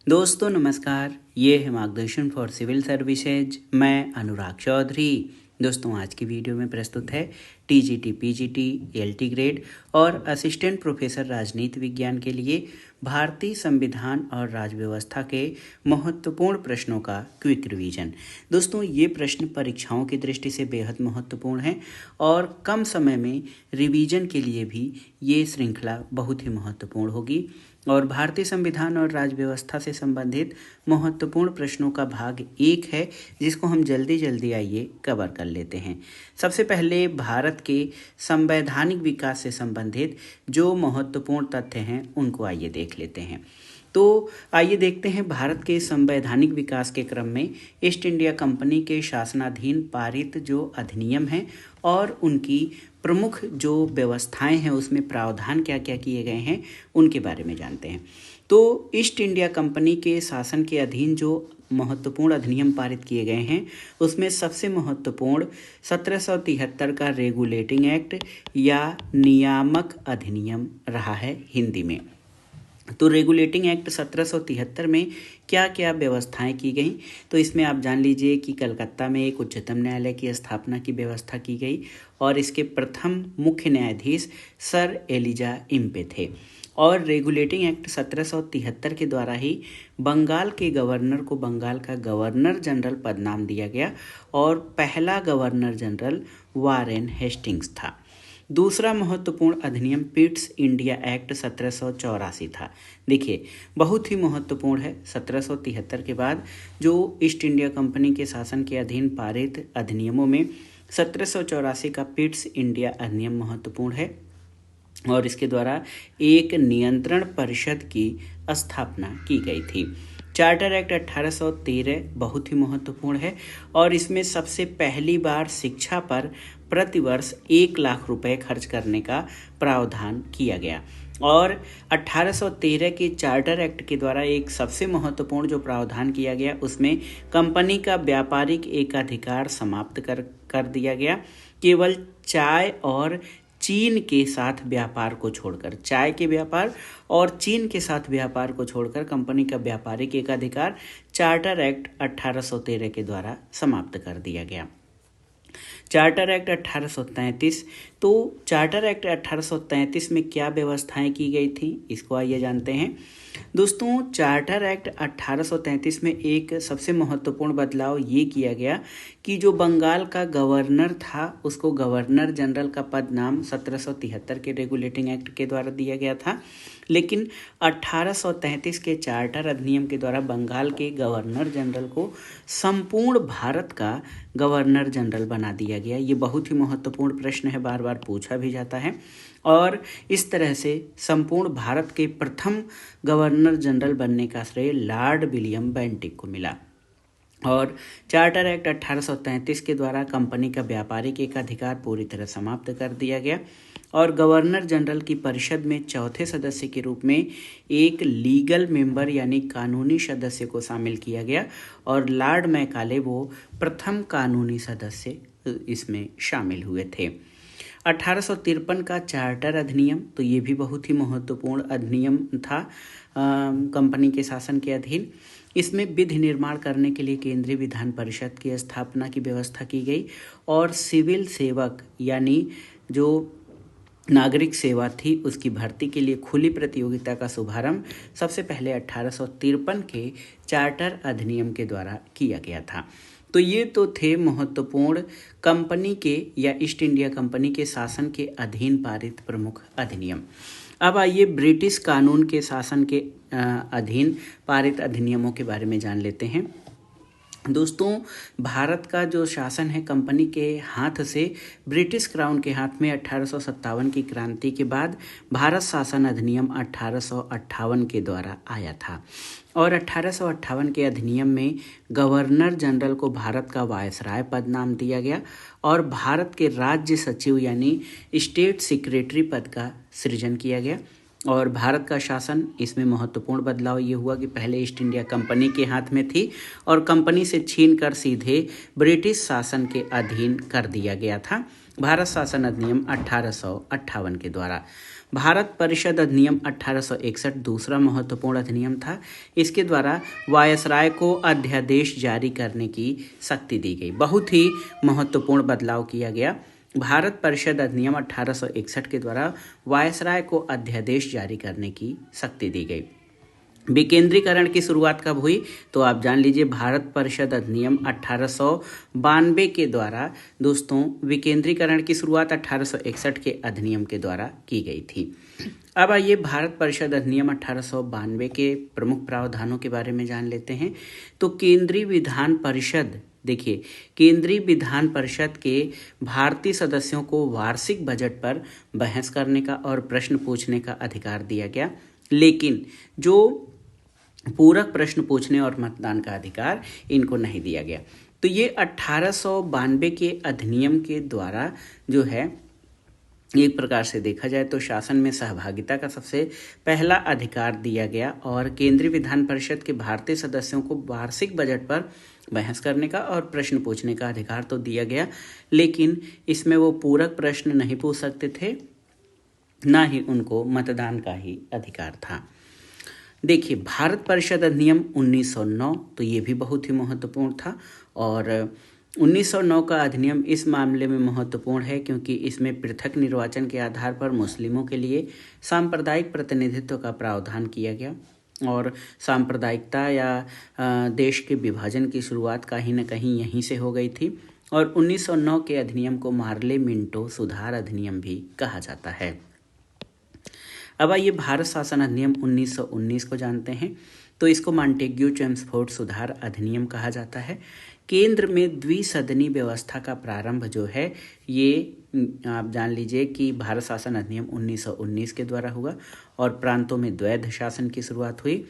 दोस्तों नमस्कार, ये है मार्गदर्शन फॉर सिविल सर्विसेज। मैं अनुराग चौधरी। दोस्तों आज की वीडियो में प्रस्तुत है टीजीटी, पीजीटी, एलटी ग्रेड और असिस्टेंट प्रोफेसर राजनीति विज्ञान के लिए भारतीय संविधान और राज्य व्यवस्था के महत्वपूर्ण प्रश्नों का क्विक रिवीजन। दोस्तों ये प्रश्न परीक्षाओं की दृष्टि से बेहद महत्वपूर्ण है और कम समय में रिवीजन के लिए भी ये श्रृंखला बहुत ही महत्वपूर्ण होगी और भारतीय संविधान और राज्य व्यवस्था से संबंधित महत्वपूर्ण प्रश्नों का भाग 1 है, जिसको हम जल्दी आइए कवर कर लेते हैं। सबसे पहले भारत के संवैधानिक विकास से संबंधित जो महत्वपूर्ण तथ्य हैं उनको आइए देख लेते हैं। तो आइए देखते हैं भारत के संवैधानिक विकास के क्रम में ईस्ट इंडिया कंपनी के शासनाधीन पारित जो अधिनियम हैं और उनकी प्रमुख जो व्यवस्थाएं हैं उसमें प्रावधान क्या क्या किए गए हैं उनके बारे में जानते हैं। तो ईस्ट इंडिया कंपनी के शासन के अधीन जो महत्वपूर्ण अधिनियम पारित किए गए हैं उसमें सबसे महत्वपूर्ण 1773 का रेगुलेटिंग एक्ट या नियामक अधिनियम रहा है हिंदी में। तो रेगुलेटिंग एक्ट 1773 में क्या क्या व्यवस्थाएं की गई, तो इसमें आप जान लीजिए कि कलकत्ता में एक उच्चतम न्यायालय की स्थापना की व्यवस्था की गई और इसके प्रथम मुख्य न्यायाधीश सर एलिजा इम्पे थे। और रेगुलेटिंग एक्ट 1773 के द्वारा ही बंगाल के गवर्नर को बंगाल का गवर्नर जनरल पद नाम दिया गया और पहला गवर्नर जनरल वारेन हेस्टिंग्स था। दूसरा महत्वपूर्ण अधिनियम पिट्स इंडिया एक्ट 1784 था। देखिए बहुत ही महत्वपूर्ण है। 1773 के बाद जो ईस्ट इंडिया कंपनी के शासन के अधीन पारित अधिनियमों में 1784 का पिट्स इंडिया अधिनियम महत्वपूर्ण है और इसके द्वारा एक नियंत्रण परिषद की स्थापना की गई थी। चार्टर एक्ट 1813 बहुत ही महत्वपूर्ण है और इसमें सबसे पहली बार शिक्षा पर प्रतिवर्ष 1 लाख रुपए खर्च करने का प्रावधान किया गया। और 1813 के चार्टर एक्ट के द्वारा एक सबसे महत्वपूर्ण जो प्रावधान किया गया उसमें कंपनी का व्यापारिक एकाधिकार समाप्त कर दिया गया। केवल चाय और चीन के साथ व्यापार को छोड़कर, चाय के व्यापार और चीन के साथ व्यापार को छोड़कर कंपनी का व्यापारिक एकाधिकार चार्टर एक्ट 1813 के द्वारा समाप्त कर दिया गया। चार्टर एक्ट 1833, तो चार्टर एक्ट 1833 में क्या व्यवस्थाएं की गई थी इसको आइए जानते हैं। दोस्तों चार्टर एक्ट 1833 में एक सबसे महत्वपूर्ण बदलाव ये किया गया कि जो बंगाल का गवर्नर था उसको गवर्नर जनरल का पद नाम 1773 के रेगुलेटिंग एक्ट के द्वारा दिया गया था, लेकिन 1833 के चार्टर अधिनियम के द्वारा बंगाल के गवर्नर जनरल को संपूर्ण भारत का गवर्नर जनरल बना दिया गया। ये बहुत ही महत्वपूर्ण प्रश्न है, बार बार पूछा भी जाता है और इस तरह से संपूर्ण भारत के प्रथम गवर्नर जनरल बनने का श्रेय लॉर्ड विलियम बेंटिक को मिला। और चार्टर एक्ट 1833 के द्वारा कंपनी का व्यापारिक एकाधिकार पूरी तरह समाप्त कर दिया गया और गवर्नर जनरल की परिषद में चौथे सदस्य के रूप में एक लीगल मेंबर यानी कानूनी सदस्य को शामिल किया गया और लॉर्ड मैकाले वो प्रथम कानूनी सदस्य इसमें शामिल हुए थे। 1853 का चार्टर अधिनियम, तो ये भी बहुत ही महत्वपूर्ण अधिनियम था कंपनी के शासन के अधीन। इसमें विधि निर्माण करने के लिए केंद्रीय विधान परिषद की स्थापना की व्यवस्था की गई और सिविल सेवक यानी जो नागरिक सेवा थी उसकी भर्ती के लिए खुली प्रतियोगिता का शुभारंभ सबसे पहले 1853 के चार्टर अधिनियम के द्वारा किया गया था। तो ये तो थे महत्वपूर्ण कंपनी के या ईस्ट इंडिया कंपनी के शासन के अधीन पारित प्रमुख अधिनियम। अब आइए ब्रिटिश कानून के शासन के अधीन पारित अधिनियमों के बारे में जान लेते हैं। दोस्तों भारत का जो शासन है कंपनी के हाथ से ब्रिटिश क्राउन के हाथ में 1857 की क्रांति के बाद भारत शासन अधिनियम 1858 के द्वारा आया था और 1858 के अधिनियम में गवर्नर जनरल को भारत का वायसराय पद नाम दिया गया और भारत के राज्य सचिव यानी स्टेट सेक्रेटरी पद का सृजन किया गया। और भारत का शासन इसमें महत्वपूर्ण बदलाव ये हुआ कि पहले ईस्ट इंडिया कंपनी के हाथ में थी और कंपनी से छीनकर सीधे ब्रिटिश शासन के अधीन कर दिया गया था भारत शासन अधिनियम 1858 के द्वारा। भारत परिषद अधिनियम 1861 दूसरा महत्वपूर्ण अधिनियम था। इसके द्वारा वायसराय को अध्यादेश जारी करने की शक्ति दी गई। बहुत ही महत्वपूर्ण बदलाव किया गया। भारत परिषद अधिनियम 1861 के द्वारा वायसराय को अध्यादेश जारी करने की शक्ति दी गई। विकेंद्रीकरण की शुरुआत कब हुई? तो आप जान लीजिए, भारत परिषद अधिनियम 1892 के द्वारा दोस्तों विकेंद्रीकरण की शुरुआत 1861 के अधिनियम के द्वारा की गई थी। अब आइए भारत परिषद अधिनियम 1892 के प्रमुख प्रावधानों के बारे में जान लेते हैं। तो केंद्रीय विधान परिषद, देखिए, केंद्रीय विधान परिषद के भारतीय सदस्यों को वार्षिक बजट पर बहस करने का और प्रश्न पूछने का अधिकार दिया गया, लेकिन जो पूरक प्रश्न पूछने और मतदान का अधिकार इनको नहीं दिया गया। तो ये 1892 के अधिनियम के द्वारा जो है, एक प्रकार से देखा जाए तो शासन में सहभागिता का सबसे पहला अधिकार दिया गया और केंद्रीय विधान परिषद के भारतीय सदस्यों को वार्षिक बजट पर बहस करने का और प्रश्न पूछने का अधिकार तो दिया गया, लेकिन इसमें वो पूरक प्रश्न नहीं पूछ सकते थे, ना ही उनको मतदान का ही अधिकार था। देखिए, भारत परिषद अधिनियम 1909, तो ये भी बहुत ही महत्वपूर्ण था और 1909 का अधिनियम इस मामले में महत्वपूर्ण है क्योंकि इसमें पृथक निर्वाचन के आधार पर मुस्लिमों के लिए सांप्रदायिक प्रतिनिधित्व का प्रावधान किया गया और सांप्रदायिकता या देश के विभाजन की शुरुआत कहीं न कहीं यहीं से हो गई थी और 1909 के अधिनियम को मार्ले मिंटो सुधार अधिनियम भी कहा जाता है। अब आइए भारत शासन अधिनियम 1919 को जानते हैं। तो इसको मॉन्टेग्यू चेम्सफोर्ड सुधार अधिनियम कहा जाता है। केंद्र में द्विसदनी व्यवस्था का प्रारंभ जो है, ये आप जान लीजिए कि भारत शासन अधिनियम 1919 के द्वारा हुआ और प्रांतों में द्वैध शासन की शुरुआत हुई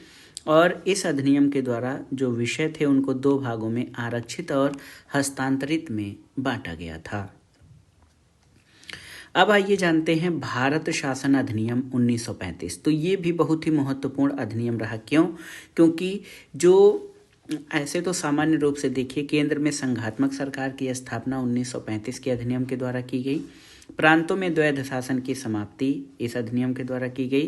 और इस अधिनियम के द्वारा जो विषय थे उनको दो भागों में आरक्षित और हस्तांतरित में बांटा गया था। अब आइए जानते हैं भारत शासन अधिनियम 1935। तो ये भी बहुत ही महत्वपूर्ण अधिनियम रहा। क्यों? क्योंकि जो ऐसे तो सामान्य रूप से देखिए, केंद्र में संघात्मक सरकार की स्थापना 1935 के अधिनियम के द्वारा की गई। प्रांतों में द्वैध शासन की समाप्ति इस अधिनियम के द्वारा की गई।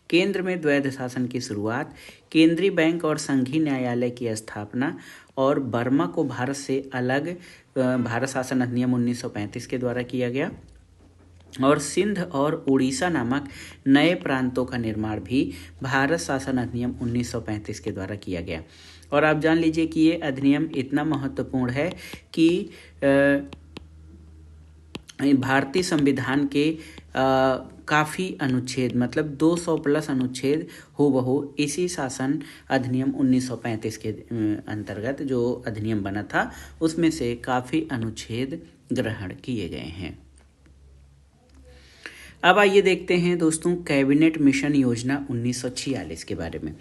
केंद्र में द्वैध शासन की शुरुआत, केंद्रीय बैंक और संघीय न्यायालय की स्थापना और बर्मा को भारत से अलग भारत शासन अधिनियम 1935 के द्वारा किया गया और सिंध और उड़ीसा नामक नए प्रांतों का निर्माण भी भारत शासन अधिनियम 1935 के द्वारा किया गया। और आप जान लीजिए कि ये अधिनियम इतना महत्वपूर्ण है कि भारतीय संविधान के काफ़ी अनुच्छेद, मतलब 200 प्लस अनुच्छेद हूबहू इसी शासन अधिनियम 1935 के अंतर्गत जो अधिनियम बना था उसमें से काफ़ी अनुच्छेद ग्रहण किए गए हैं। अब आइए देखते हैं दोस्तों कैबिनेट मिशन योजना 1946 के बारे में।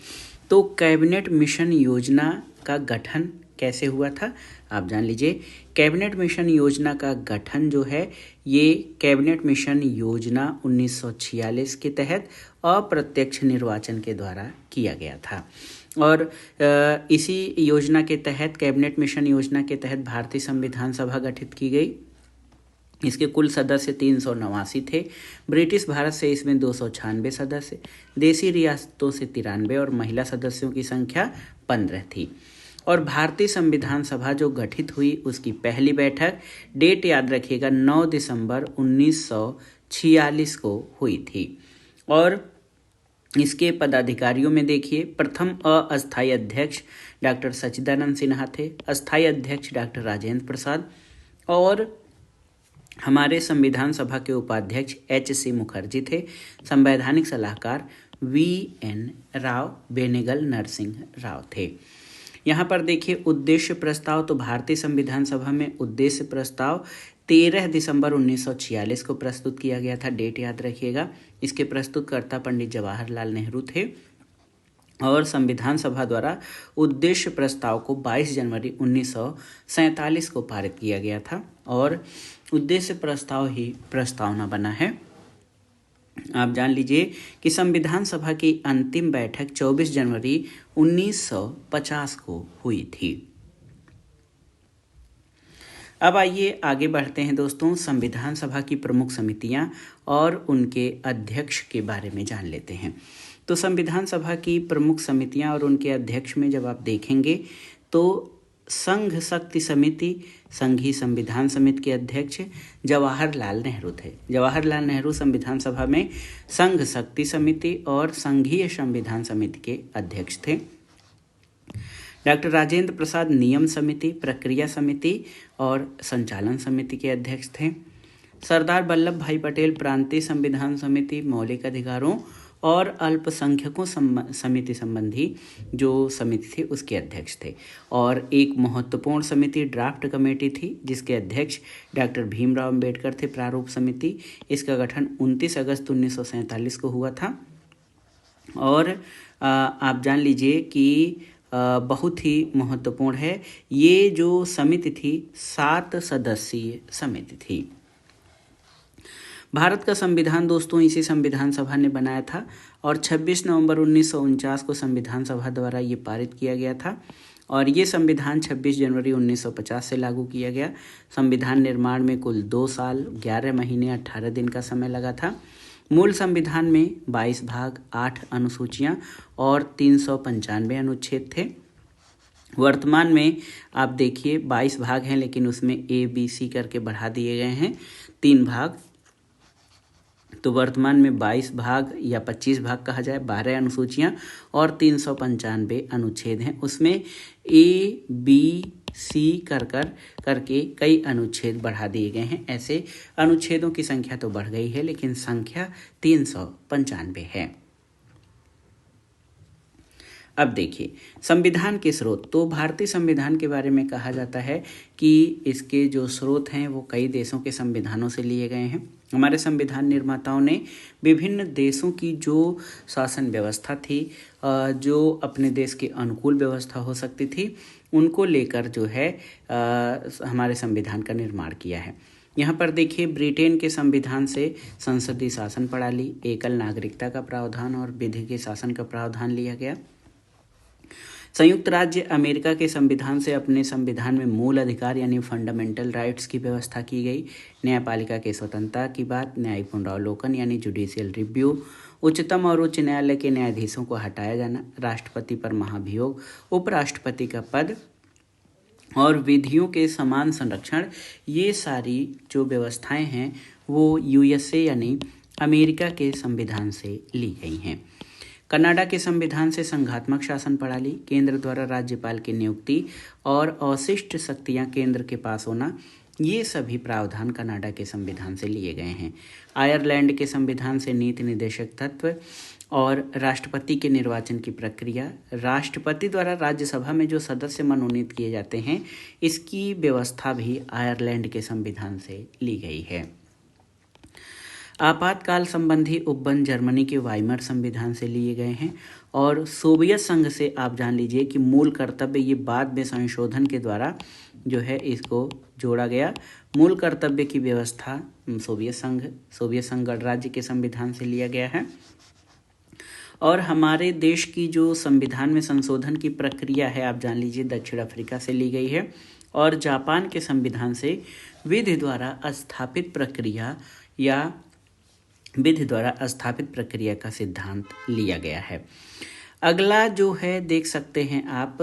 तो कैबिनेट मिशन योजना का गठन कैसे हुआ था? आप जान लीजिए, कैबिनेट मिशन योजना का गठन जो है, ये कैबिनेट मिशन योजना 1946 के तहत अप्रत्यक्ष निर्वाचन के द्वारा किया गया था और इसी योजना के तहत, कैबिनेट मिशन योजना के तहत भारतीय संविधान सभा गठित की गई। इसके कुल सदस्य 389 थे। ब्रिटिश भारत से इसमें 296 सदस्य, देसी रियासतों से 93 और महिला सदस्यों की संख्या 15 थी। और भारतीय संविधान सभा जो गठित हुई उसकी पहली बैठक, डेट याद रखिएगा, 9 दिसंबर 1946 को हुई थी। और इसके पदाधिकारियों में देखिए, प्रथम अस्थायी अध्यक्ष डॉक्टर सच्चिदानंद सिन्हा थे, अस्थायी अध्यक्ष डॉक्टर राजेंद्र प्रसाद और हमारे संविधान सभा के उपाध्यक्ष HC मुखर्जी थे। संवैधानिक सलाहकार VN राव, बेनेगल नरसिंह राव थे। यहाँ पर देखिए उद्देश्य प्रस्ताव, तो भारतीय संविधान सभा में उद्देश्य प्रस्ताव 13 दिसंबर 1946 को प्रस्तुत किया गया था, डेट याद रखिएगा। इसके प्रस्तुतकर्ता पंडित जवाहरलाल नेहरू थे और संविधान सभा द्वारा उद्देश्य प्रस्ताव को 22 जनवरी 1947 को पारित किया गया था और उद्देश्य प्रस्ताव ही प्रस्तावना बना है। आप जान लीजिए कि संविधान सभा की अंतिम बैठक 24 जनवरी 1950 को हुई थी। अब आइए आगे बढ़ते हैं दोस्तों, संविधान सभा की प्रमुख समितियां और उनके अध्यक्ष के बारे में जान लेते हैं। तो संविधान सभा की प्रमुख समितियां और उनके अध्यक्ष में जब आप देखेंगे तो संघ शक्ति समिति, संघीय संविधान समिति के अध्यक्ष जवाहरलाल नेहरू थे। जवाहरलाल नेहरू संविधान सभा में संघ शक्ति समिति और संघीय संविधान समिति के अध्यक्ष थे। डॉक्टर राजेंद्र प्रसाद नियम समिति, प्रक्रिया समिति और संचालन समिति के अध्यक्ष थे। सरदार वल्लभ भाई पटेल प्रांतीय संविधान समिति, मौलिक अधिकारों और अल्पसंख्यकों समिति संबंधी जो समिति थी उसके अध्यक्ष थे। और एक महत्वपूर्ण समिति ड्राफ्ट कमेटी थी जिसके अध्यक्ष डॉक्टर भीमराव अंबेडकर थे, प्रारूप समिति। इसका गठन 29 अगस्त 1947 को हुआ था। और आप जान लीजिए कि बहुत ही महत्वपूर्ण है, ये जो समिति थी 7 सदस्यीय समिति थी। भारत का संविधान दोस्तों इसी संविधान सभा ने बनाया था और 26 नवंबर 1949 को संविधान सभा द्वारा ये पारित किया गया था और ये संविधान 26 जनवरी 1950 से लागू किया गया। संविधान निर्माण में कुल 2 साल 11 महीने 18 दिन का समय लगा था। मूल संविधान में 22 भाग, 8 अनुसूचियां और 395 अनुच्छेद थे। वर्तमान में आप देखिए 22 भाग हैं, लेकिन उसमें ABC करके बढ़ा दिए गए हैं 3 भाग। तो वर्तमान में 22 भाग या 25 भाग कहा जाए, 12 अनुसूचियां और 395 अनुच्छेद हैं। उसमें ABC करके कई अनुच्छेद बढ़ा दिए गए हैं। ऐसे अनुच्छेदों की संख्या तो बढ़ गई है, लेकिन संख्या 395 है। अब देखिए संविधान के स्रोत। तो भारतीय संविधान के बारे में कहा जाता है कि इसके जो स्रोत हैं वो कई देशों के संविधानों से लिए गए हैं। हमारे संविधान निर्माताओं ने विभिन्न देशों की जो शासन व्यवस्था थी, जो अपने देश के अनुकूल व्यवस्था हो सकती थी, उनको लेकर जो है हमारे संविधान का निर्माण किया है। यहाँ पर देखिए ब्रिटेन के संविधान से संसदीय शासन प्रणाली, एकल नागरिकता का प्रावधान और विधि के शासन का प्रावधान लिया गया। संयुक्त राज्य अमेरिका के संविधान से अपने संविधान में मूल अधिकार यानी फंडामेंटल राइट्स की व्यवस्था की गई। न्यायपालिका के स्वतंत्रता की बात, न्यायिक पुनरावलोकन यानी जुडिशियल रिव्यू, उच्चतम और उच्च न्यायालय के न्यायाधीशों को हटाया जाना, राष्ट्रपति पर महाभियोग, उपराष्ट्रपति का पद और विधियों के समान संरक्षण, ये सारी जो व्यवस्थाएं हैं वो USA यानी अमेरिका के संविधान से ली गई हैं। कनाडा के संविधान से संघात्मक शासन प्रणाली, केंद्र द्वारा राज्यपाल की नियुक्ति और अवशिष्ट शक्तियां केंद्र के पास होना, ये सभी प्रावधान कनाडा के संविधान से लिए गए हैं। आयरलैंड के संविधान से नीति निर्देशक तत्व और राष्ट्रपति के निर्वाचन की प्रक्रिया, राष्ट्रपति द्वारा राज्यसभा में जो सदस्य मनोनीत किए जाते हैं, इसकी व्यवस्था भी आयरलैंड के संविधान से ली गई है। आपातकाल संबंधी उपबंध जर्मनी के वाइमर संविधान से लिए गए हैं और सोवियत संघ से आप जान लीजिए कि मूल कर्तव्य ये बाद में संशोधन के द्वारा जो है इसको जोड़ा गया। मूल कर्तव्य की व्यवस्था सोवियत संघ गणराज्य के संविधान से लिया गया है। और हमारे देश की जो संविधान में संशोधन की प्रक्रिया है आप जान लीजिए दक्षिण अफ्रीका से ली गई है और जापान के संविधान से विधि द्वारा स्थापित प्रक्रिया का सिद्धांत लिया गया है। अगला जो है देख सकते हैं आप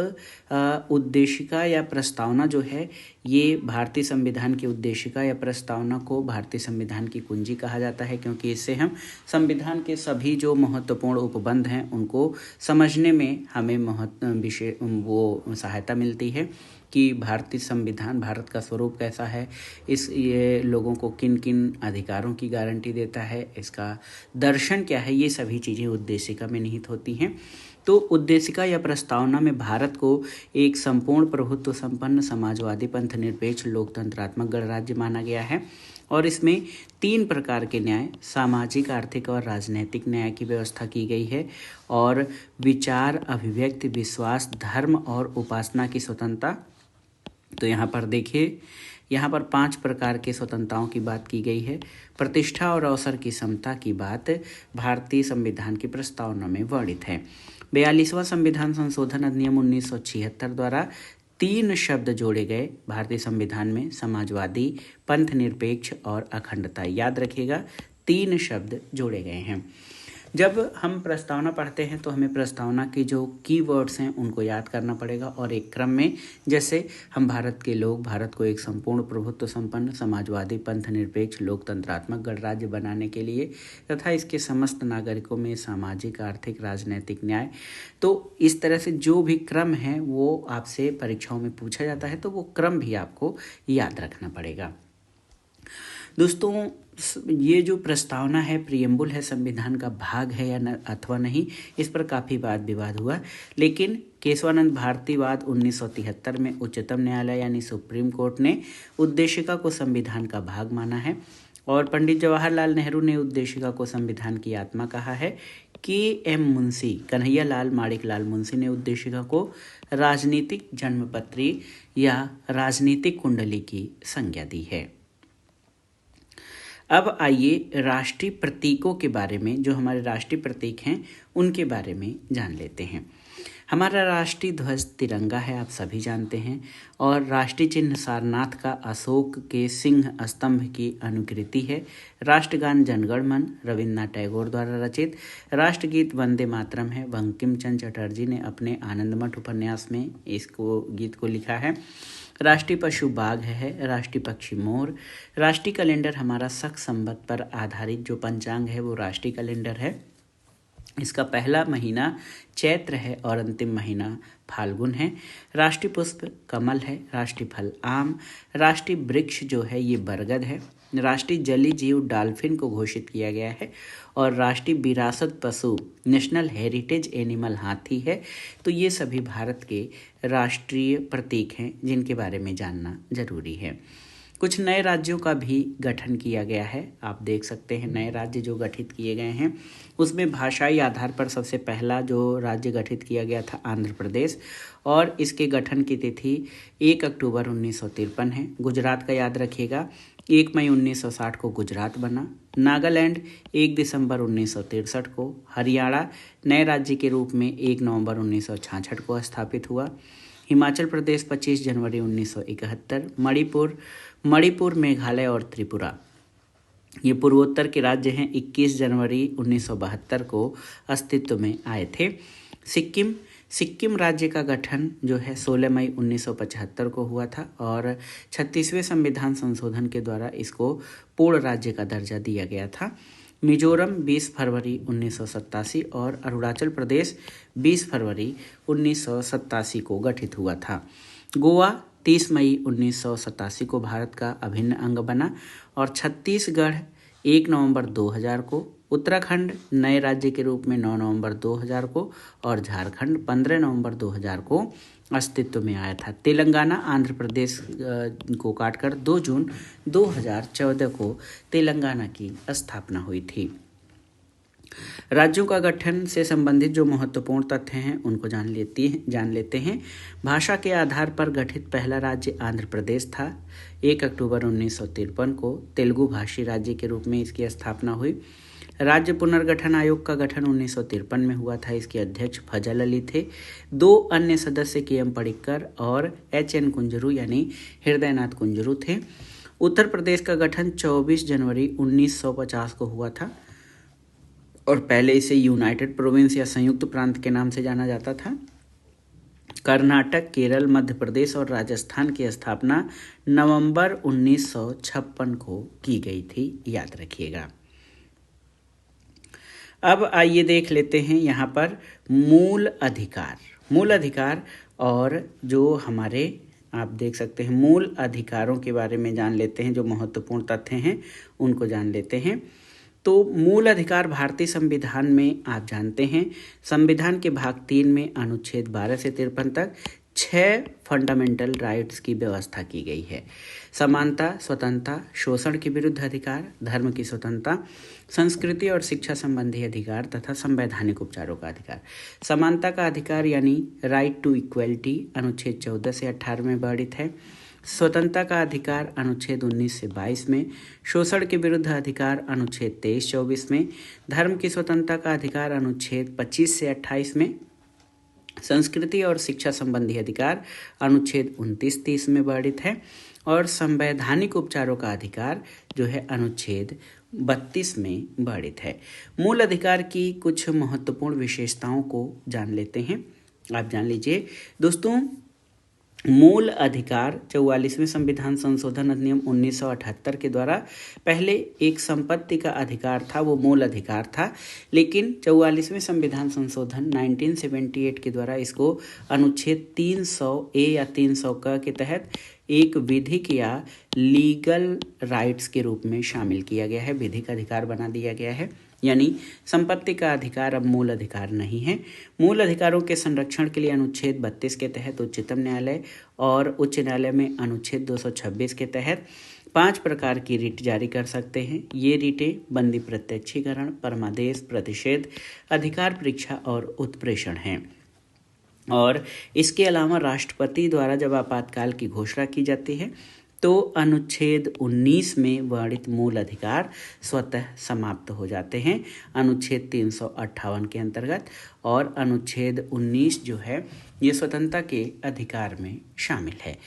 उद्देशिका या प्रस्तावना जो है, ये भारतीय संविधान की उद्देशिका या प्रस्तावना को भारतीय संविधान की कुंजी कहा जाता है, क्योंकि इससे हम संविधान के सभी जो महत्वपूर्ण उपबंध हैं उनको समझने में हमें सहायता मिलती है कि भारतीय संविधान, भारत का स्वरूप कैसा है, ये लोगों को किन किन अधिकारों की गारंटी देता है, इसका दर्शन क्या है, ये सभी चीज़ें उद्देशिका में निहित होती हैं। तो उद्देशिका या प्रस्तावना में भारत को एक संपूर्ण प्रभुत्व संपन्न समाजवादी पंथ निरपेक्ष लोकतंत्रात्मक गणराज्य माना गया है और इसमें 3 प्रकार के न्याय, सामाजिक, आर्थिक और राजनैतिक न्याय की व्यवस्था की गई है और विचार, अभिव्यक्ति, विश्वास, धर्म और उपासना की स्वतंत्रता। तो यहाँ पर देखिए, यहाँ पर 5 प्रकार के स्वतंत्रताओं की बात की गई है। प्रतिष्ठा और अवसर की समता की बात भारतीय संविधान की प्रस्तावना में वर्णित है। 42वां संविधान संशोधन अधिनियम 1976 द्वारा 3 शब्द जोड़े गए भारतीय संविधान में, समाजवादी, पंथ निरपेक्ष और अखंडता। याद रखिएगा, 3 शब्द जोड़े गए हैं। जब हम प्रस्तावना पढ़ते हैं तो हमें प्रस्तावना की जो कीवर्ड्स हैं उनको याद करना पड़ेगा और एक क्रम में, जैसे हम भारत के लोग भारत को एक संपूर्ण प्रभुत्व संपन्न समाजवादी पंथ निरपेक्ष लोकतंत्रात्मक गणराज्य बनाने के लिए तथा इसके समस्त नागरिकों में सामाजिक आर्थिक राजनैतिक न्याय, तो इस तरह से जो भी क्रम है वो आपसे परीक्षाओं में पूछा जाता है, तो वो क्रम भी आपको याद रखना पड़ेगा। दोस्तों, ये जो प्रस्तावना है, प्रियम्बुल है, संविधान का भाग है या अथवा नहीं, इस पर काफ़ी वाद विवाद हुआ, लेकिन केशवानंद भारतीवाद 1973 में उच्चतम न्यायालय यानी सुप्रीम कोर्ट ने उद्देशिका को संविधान का भाग माना है और पंडित जवाहरलाल नेहरू ने उद्देशिका को संविधान की आत्मा कहा है। के.एम. मुंशी, कन्हैया लाल माणिक लाल मुंशी ने उद्देशिका को राजनीतिक जन्मपत्री या राजनीतिक कुंडली की संज्ञा दी है। अब आइए राष्ट्रीय प्रतीकों के बारे में, जो हमारे राष्ट्रीय प्रतीक हैं उनके बारे में जान लेते हैं। हमारा राष्ट्रीय ध्वज तिरंगा है, आप सभी जानते हैं, और राष्ट्रीय चिन्ह सारनाथ का अशोक के सिंह स्तंभ की अनुकृति है। राष्ट्रगान जनगण मन रविन्द्रनाथ टैगोर द्वारा रचित। राष्ट्रगीत वंदे मातरम है, बंकिम चंद्र चटर्जी ने अपने आनंदमठ उपन्यास में इसको गीत को लिखा है। राष्ट्रीय पशु बाघ है, राष्ट्रीय पक्षी मोर। राष्ट्रीय कैलेंडर हमारा शक संवत पर आधारित जो पंचांग है वो राष्ट्रीय कैलेंडर है। इसका पहला महीना चैत्र है और अंतिम महीना फाल्गुन है। राष्ट्रीय पुष्प कमल है, राष्ट्रीय फल आम। राष्ट्रीय वृक्ष जो है ये बरगद है। राष्ट्रीय जलीय जीव डॉल्फिन को घोषित किया गया है और राष्ट्रीय विरासत पशु नेशनल हेरिटेज एनिमल हाथी है। तो ये सभी भारत के राष्ट्रीय प्रतीक हैं जिनके बारे में जानना जरूरी है। कुछ नए राज्यों का भी गठन किया गया है, आप देख सकते हैं नए राज्य जो गठित किए गए हैं उसमें भाषाई आधार पर सबसे पहला जो राज्य गठित किया गया था आंध्र प्रदेश, और इसके गठन की तिथि 1 अक्टूबर 1953 है। गुजरात का याद रखिएगा, 1 मई 1960 को गुजरात बना। नागालैंड 1 दिसंबर 1963 को। हरियाणा नए राज्य के रूप में 1 नवंबर 1966 को स्थापित हुआ। हिमाचल प्रदेश 25 जनवरी 1971। मणिपुर, मेघालय और त्रिपुरा ये पूर्वोत्तर के राज्य हैं, 21 जनवरी 1972 को अस्तित्व में आए थे। सिक्किम राज्य का गठन जो है 16 मई 1975 को हुआ था और 36वें संविधान संशोधन के द्वारा इसको पूर्ण राज्य का दर्जा दिया गया था। मिजोरम 20 फरवरी 1987 और अरुणाचल प्रदेश 20 फरवरी 1987 को गठित हुआ था। गोवा 30 मई 1987 को भारत का अभिन्न अंग बना और छत्तीसगढ़ 1 नवंबर 2000 को। उत्तराखंड नए राज्य के रूप में 9 नवंबर 2000 को और झारखंड 15 नवंबर 2000 को अस्तित्व में आया था। तेलंगाना आंध्र प्रदेश को काटकर 2 जून 2014 को तेलंगाना की स्थापना हुई थी। राज्यों का गठन से संबंधित जो महत्वपूर्ण तथ्य हैं उनको जान लेते हैं। भाषा के आधार पर गठित पहला राज्य आंध्र प्रदेश था। 1 अक्टूबर 1953 को तेलुगु भाषी राज्य के रूप में इसकी स्थापना हुई। राज्य पुनर्गठन आयोग का गठन 1953 में हुआ था। इसके अध्यक्ष फजल अली थे। 2 अन्य सदस्य के.एम. पडिक्कर और H.N. कुंजरू यानी हृदयनाथ कुंजरू थे। उत्तर प्रदेश का गठन 24 जनवरी 1950 को हुआ था और पहले इसे यूनाइटेड प्रोविंस या संयुक्त प्रांत के नाम से जाना जाता था। कर्नाटक, केरल, मध्य प्रदेश और राजस्थान की स्थापना नवंबर 1956 को की गई थी, याद रखिएगा। अब आइए देख लेते हैं यहाँ पर मूल अधिकार और जो हमारे आप देख सकते हैं मूल अधिकारों के बारे में जान लेते हैं। जो महत्वपूर्ण तथ्य हैं उनको जान लेते हैं। तो मूल अधिकार भारतीय संविधान में आप जानते हैं संविधान के भाग 3 में अनुच्छेद 12 से 53 तक 6 फंडामेंटल राइट्स की व्यवस्था की गई है। समानता, स्वतंत्रता, शोषण के विरुद्ध अधिकार, धर्म की स्वतंत्रता, संस्कृति और शिक्षा संबंधी अधिकार तथा संवैधानिक उपचारों का अधिकार। समानता का अधिकार यानी राइट टू इक्वलिटी अनुच्छेद 14 से 18 में वर्णित है। स्वतंत्रता का अधिकार अनुच्छेद 19 से 22 में। शोषण के विरुद्ध अधिकार अनुच्छेद 23-24 में। धर्म की स्वतंत्रता का अधिकार अनुच्छेद 25 से 28 में। संस्कृति और शिक्षा संबंधी अधिकार अनुच्छेद 29-30 में वर्णित है। और संवैधानिक उपचारों का अधिकार जो है अनुच्छेद 32 में वर्णित है। मूल अधिकार की कुछ महत्वपूर्ण विशेषताओं को जान लेते हैं। आप जान लीजिए दोस्तों, मूल अधिकार 44वें संविधान संशोधन अधिनियम 1978 के द्वारा पहले एक संपत्ति का अधिकार था, वो मूल अधिकार था, लेकिन 44वें संविधान संशोधन 1978 के द्वारा इसको अनुच्छेद 300A या 300K के तहत एक विधिक या लीगल राइट्स के रूप में शामिल किया गया है, विधिक अधिकार बना दिया गया है। यानी संपत्ति का अधिकार अब मूल अधिकार नहीं है। मूल अधिकारों के संरक्षण के लिए अनुच्छेद 32 के तहत उच्चतम न्यायालय और उच्च न्यायालय में अनुच्छेद 226 के तहत 5 प्रकार की रिट जारी कर सकते हैं। ये रिटें बंदी प्रत्यक्षीकरण, परमादेश, प्रतिषेध, अधिकार परीक्षा और उत्प्रेषण हैं। और इसके अलावा राष्ट्रपति द्वारा जब आपातकाल की घोषणा की जाती है तो अनुच्छेद 19 में वर्णित मूल अधिकार स्वतः समाप्त हो जाते हैं अनुच्छेद 358 के अंतर्गत। और अनुच्छेद 19 जो है ये स्वतंत्रता के अधिकार में शामिल है।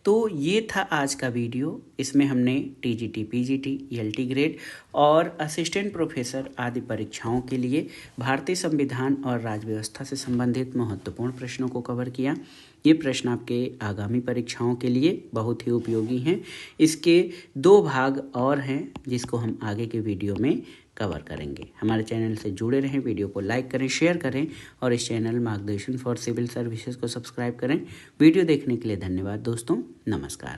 तो ये था आज का वीडियो। इसमें हमने टीजीटी, पीजीटी, ईएलटी ग्रेड और असिस्टेंट प्रोफेसर आदि परीक्षाओं के लिए भारतीय संविधान और राज्य व्यवस्था से संबंधित महत्वपूर्ण प्रश्नों को कवर किया। ये प्रश्न आपके आगामी परीक्षाओं के लिए बहुत ही उपयोगी हैं। इसके 2 भाग और हैं जिसको हम आगे के वीडियो में कवर करेंगे। हमारे चैनल से जुड़े रहें, वीडियो को लाइक करें, शेयर करें और इस चैनल मार्गदर्शन फॉर सिविल सर्विसेज को सब्सक्राइब करें। वीडियो देखने के लिए धन्यवाद दोस्तों, नमस्कार।